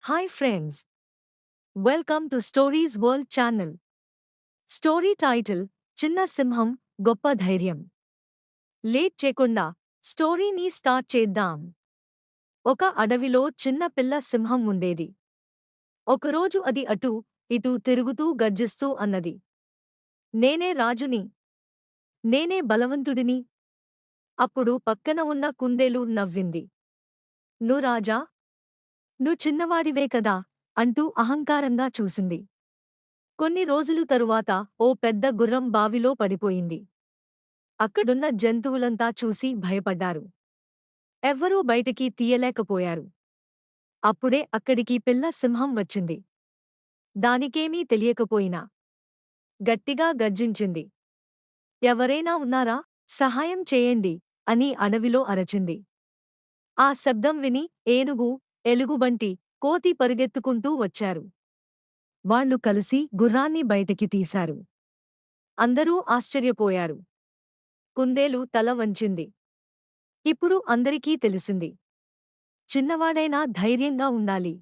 Hi friends, welcome to Stories World channel. Story title చిన్న సింహం గొప్ప ధైర్యం. లేట్ చేయకుండా స్టోరీని స్టార్ట్ చేద్దాం. ఒక అడవిలో చిన్న పిల్ల సింహం ఉండేది. ఒకరోజు అది అటూ ఇటూ తిరుగుతూ గర్జిస్తూ అన్నది, నేనే రాజుని, నేనే బలవంతుడిని. అప్పుడు పక్కన ఉన్న కుందేలు నవ్వింది. ను రాజా, ను చిన్నవాడివే కదా అంటూ అహంకారంగా చూసింది. కొన్ని రోజులు తరువాత ఓ పెద్ద గుర్రం బావిలో పడిపోయింది. అక్కడున్న జంతువులంతా చూసి భయపడ్డారు. ఎవ్వరూ బయటికి తీయలేకపోయారు. అప్పుడే అక్కడికి పిల్ల సింహం వచ్చింది. దానికేమీ తెలియకపోయినా గట్టిగా గర్జించింది. ఎవరైనా ఉన్నారా? సహాయం చేయండి అని అడవిలో అరచింది. ఆ శబ్దం విని ఏనుగు, ఎలుగుబంటి, కోతి పరుగెత్తుకుంటూ వచ్చారు. వాళ్ళు కలిసి గుర్రాన్ని బయటికి తీశారు. అందరూ ఆశ్చర్యపోయారు. కుందేలు తల వంచింది. ఇప్పుడు అందరికీ తెలిసింది, చిన్నవాడైనా ధైర్యంగా ఉండాలి.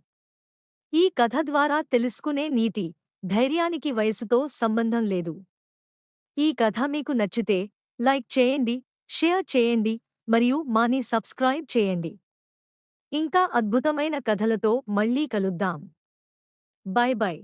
ఈ కథ ద్వారా తెలుసుకునే నీతి, ధైర్యానికి వయసుతో సంబంధం లేదు. ఈ కథ మీకు నచ్చితే లైక్ చేయండి, షేర్ చేయండి మరియు మాని సబ్స్క్రైబ్ చేయండి. ఇంకా అద్భుతమైన కథలతో మళ్ళీ కలుద్దాం. By by.